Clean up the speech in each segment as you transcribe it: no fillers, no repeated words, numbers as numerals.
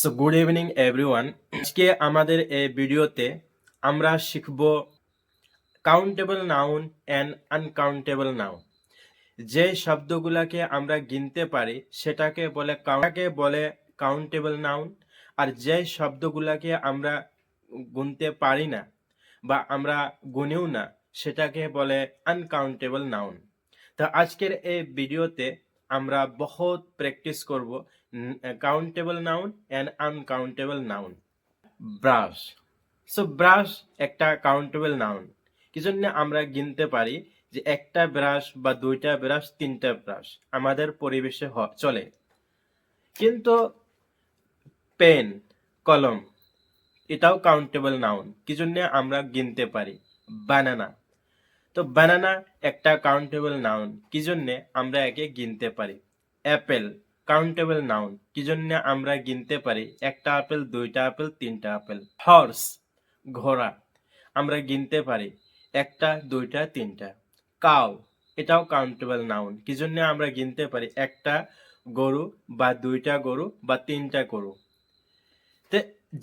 So good evening everyone. আজকে আমাদের এই ভিডিওতে আমরা শিখব countable noun and uncountable noun. যে শব্দগুলোকে আমরা গিনতে পারি সেটাকে বলে কাউন্টেবল নাউন, আর যে শব্দগুলোকে আমরা গুনতে পারি না বা আমরা গুনিও না সেটাকে বলে আনকাউন্টেবল নাউন। তো আজকের এই ভিডিওতে আমরা বহুত প্র্যাকটিস করব countable noun and uncountable noun. Brush. So brush একটা কাউন্টেবল নাউন, কি জন্য আমরা গিনতে পারি যে একটা ব্রাশ বা দুইটা ব্রাশ, তিনটা ব্রাশ আমাদের পরিবেশে চলে। কিন্তু পেন, কলম এটাও কাউন্টেবল নাউন, কি জন্য আমরা গিনতে পারি। বানানা, তো বানানা একটা কাউন্টেবল নাউন, কি জন্য আমরা একে গিনতে পারি। অ্যাপেল কাউন্টেবল নাউন, কি জন্য আমরা গিনতে পারি একটা আপেল, দুইটা আপেল, তিনটা আপেল। হর্স ঘোড়া, আমরা গিনতে পারি একটা, দুইটা, তিনটা। কাউ এটাও কাউন্টেবল নাউন, কি জন্য আমরা গিনতে পারি একটা গরু বা দুইটা গরু বা তিনটা গরু।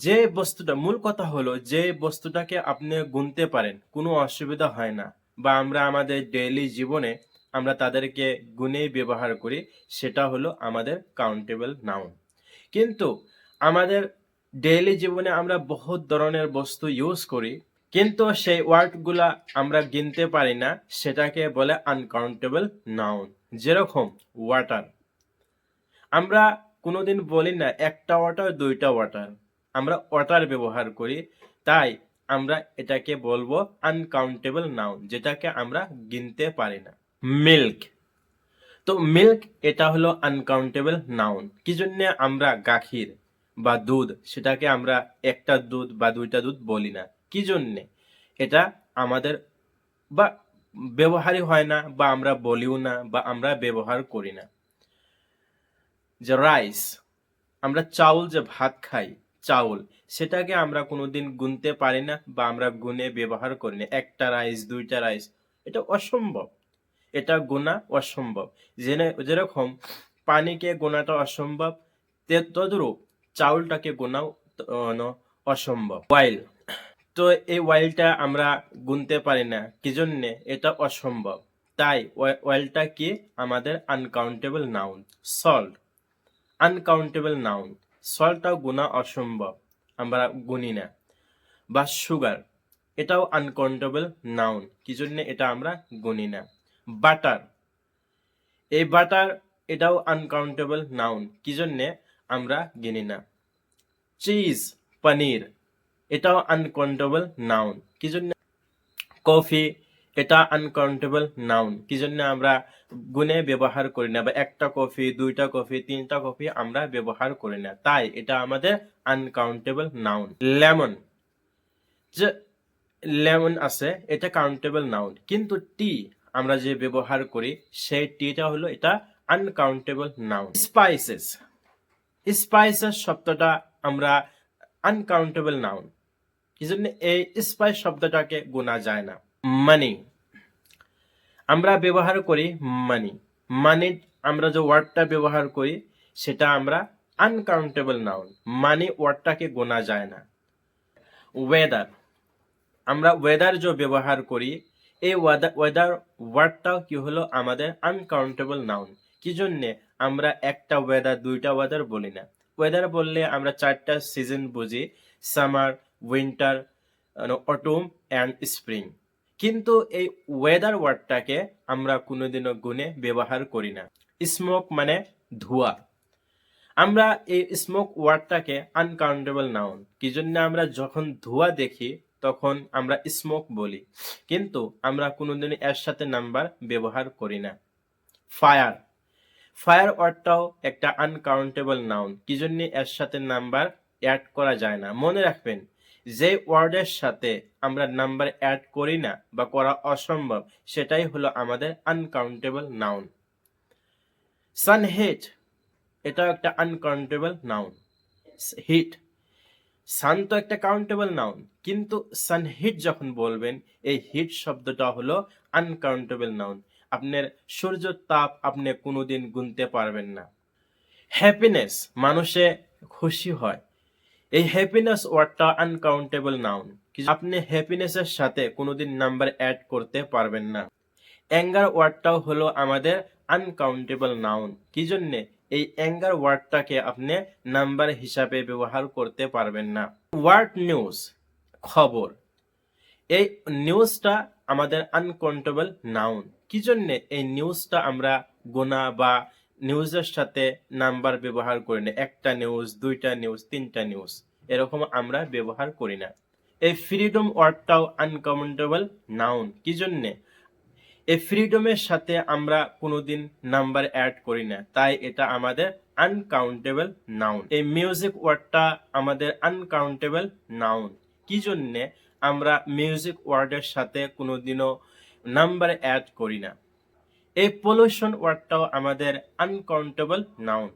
যে বস্তুটা, মূল কথা হলো যে বস্তুটাকে আপনি গুনতে পারেন, কোনো অসুবিধা হয় না, বা আমরা আমাদের ডেইলি জীবনে আমরা তাদেরকে গুণে ব্যবহার করি, সেটা হলো আমাদের কাউন্টেবল নাউন। কিন্তু আমাদের ডেইলি জীবনে আমরা বহুত ধরনের বস্তু ইউজ করি, কিন্তু সেই ওয়ার্ডগুলা আমরা গিনতে পারি না, সেটাকে বলে আনকাউন্টেবল নাউন। যেরকম ওয়াটার, আমরা কোনোদিন বলি না একটা ওয়াটার, দুইটা ওয়াটার, আমরা ওয়াটার ব্যবহার করি, তাই আমরা এটাকে বলবো আনকাউন্টেবল নাউন, যেটাকে আমরা গিনতে পারি না। মিল্ক, তো মিল্ক এটা হলো আনকাউন্টেবল নাউন, কি জন্য আমরা গাখীর বা দুধ সেটাকে আমরা একটা দুধ বা দুইটা দুধ বলি না, কি জন্য এটা আমাদের বা ব্যবহারই হয় না, বা আমরা বলিও না, বা আমরা ব্যবহার করি না। যে রাইস, আমরা চাউল যে ভাত খাই, চাউল সেটাকে আমরা কোনোদিন গুনতে পারি না, বা আমরা গুনে ব্যবহার করি না। একটা রাইস, দুইটা রাইস, এটা অসম্ভব, এটা গোনা অসম্ভব। যেরকম পানিকে গোনাটা অসম্ভব, তদ্রূপ চাউলটাকে গোনাও অসম্ভব। ওয়াইল, তো এই ওয়াইলটা আমরা গুনতে পারি না, কি জন্যে এটা অসম্ভব, তাই ওয়াইলটা কি আমাদের uncountable noun. Salt uncountable noun, সল্টটাও গুণা অসম্ভব, আমরা গুনি না। বা সুগার, এটাও আনকাউন্টেবল নাউন, কি জন্য এটা আমরা গুনি না। বাটার, এই বাটার এটাও আনকাউন্টেবল নাউন, কি জন্য আমরা গিনি না। চিজ পনির, এটাও আনকাউন্টেবল নাউন, কি জন্য। কফি, এটা আনকাউন্টেবল নাউন, কি জন্য আমরা গুণে ব্যবহার করি না, বা একটা কফি, দুইটা কফি, তিনটা কফি আমরা ব্যবহার করি না, তাই এটা আমাদের আনকাউন্টেবল নাউন। লেমন, যে লেমন আছে এটা কাউন্টেবল নাউন, কিন্তু টি আমরা যে ব্যবহার করি সেই টিটা হলো এটা আনকাউন্টেবল নাউন। স্পাইসেস, স্পাইসেস শব্দটা আমরা আনকাউন্টেবল নাউন, কি জন্য এই স্পাইস শব্দটাকে গোনা যায় না। মানি, আমরা ব্যবহার করি মানি, মানি আমরা যে ওয়ার্ডটা ব্যবহার করি সেটা আমরা আনকাউন্টেবল নাউন, মানি ওয়ার্ডটাকে গোনা যায় না। ওয়েদার, আমরা ওয়েদার যে ব্যবহার করি, এই ওয়েদার ওয়ার্ডটাও কি হলো আমাদের আনকাউন্টেবল নাউন, কি জন্যে আমরা একটা ওয়েদার, দুইটা ওয়েদার বলি না। ওয়েদার বললে আমরা চারটা সিজন বুঝি, summer, winter, autumn and spring, কিন্তু এই ওয়েদার ওয়ার্ডটাকে আমরা কোনোদিনও গুণে ব্যবহার করি না। স্মোক মানে ধোঁয়া, আমরা এই স্মোক ওয়ার্ডটাকে আনকাউন্টেবল নাউন, কি জন্য আমরা যখন ধোঁয়া দেখি তখন আমরা স্মোক বলি, কিন্তু আমরা কোনোদিনই এর সাথে নাম্বার ব্যবহার করি না। ফায়ার, ফায়ার ওয়ার্ডটাও একটা আনকাউন্টেবল নাউন, কি জন্য এর সাথে নাম্বার অ্যাড করা যায় না। মনে রাখবেন, যে ওয়ার্ডের সাথে আমরা নাম্বার অ্যাড করি না বা করা অসম্ভব, সেটাই হলো আমাদের আনকাউন্টেবল নাউন। সানহিট, এটাও একটা আনকাউন্টেবল নাউন। হিট, সান তো একটা কাউন্টেবল নাউন, কিন্তু সানহিট যখন বলবেন, এই হিট শব্দটা হলো আনকাউন্টেবল নাউন, আপনার সূর্যের তাপ আপনি কোনোদিন গুনতে পারবেন না। হ্যাপিনেস, মানুষে খুশি হয়, এই হ্যাপিনেস ওয়ার্ডটা আনকাউন্টেবল নাউন। আপনি হ্যাপিনেসের সাথে কোনোদিন নাম্বার অ্যাড করতে পারবেন না। অ্যাঙ্গার ওয়ার্ডটাও হলো আমাদের আনকাউন্টেবল নাউন। কি জন্যে? এই অ্যাঙ্গার ওয়ার্ডটাকে আপনি নাম্বার হিসাবে ব্যবহার করতে পারবেন না। ওয়ার্ড নিউজ, খবর, এই নিউজটা আমাদের আনকাউন্টেবল নাউন। কি জন্যে? এই নিউজটা আমরা গোনা বা নিউজের সাথে নাম্বার ব্যবহার করি না। একটা নিউজ, দুইটা নিউজ, তিনটা নিউজ, এরকম আমরা ব্যবহার করি না। এই ফ্রিডম ওয়ার্ডটাও আনকাউন্টেবল নাউন। কি জন্যে? এই ফ্রিডমের সাথে আমরা কোনোদিন নাম্বার অ্যাড করি না, তাই এটা আমাদের আনকাউন্টেবল নাউন। এই মিউজিক ওয়ার্ডটা আমাদের আনকাউন্টেবল নাউন। কি জন্যে? আমরা মিউজিক ওয়ার্ডের সাথে কোনোদিনও নাম্বার অ্যাড করি না। এই পলিউশন ওয়ার্ডটাও আমাদের আনকাউন্টেবল নাউন।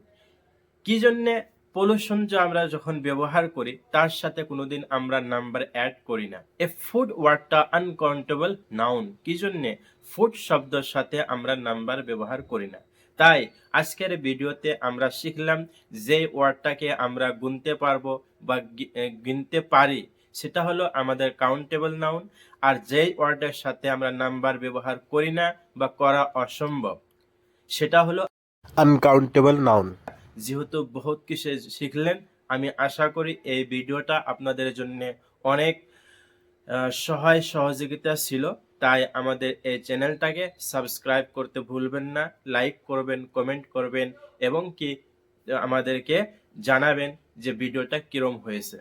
কি জন্যে? পলিউশন যে আমরা যখন ব্যবহার করি তার সাথে কোনোদিন আমরা নাম্বার অ্যাড করি না। এ ফুড ওয়ার্ডটা আনকাউন্টেবল নাউন। কি জন্যে? ফুড শব্দের সাথে আমরা নাম্বার ব্যবহার করি না। তাই আজকের ভিডিওতে আমরা শিখলাম যে ওয়ার্ডটাকে আমরা গুনতে পারবো বা গিনতে পারি সেটা হলো আমাদের কাউন্টেবল নাউন। আর যেই ওয়ার্ডের সাথে আমরা নাম্বার ব্যবহার করি না বা করা অসম্ভব সেটা হলো আনকাউন্টেবল নাউন। যেহেতু বহুত কিছু শিখলেন, আমি আশা করি এই ভিডিওটা আপনাদের জন্য অনেক সহায় সহযোগিতা ছিল। তাই আমাদের এই চ্যানেলটাকে সাবস্ক্রাইব করতে ভুলবেন না, লাইক করবেন, কমেন্ট করবেন এবং কি আমাদেরকে জানাবেন যে ভিডিওটা কিরম হয়েছে।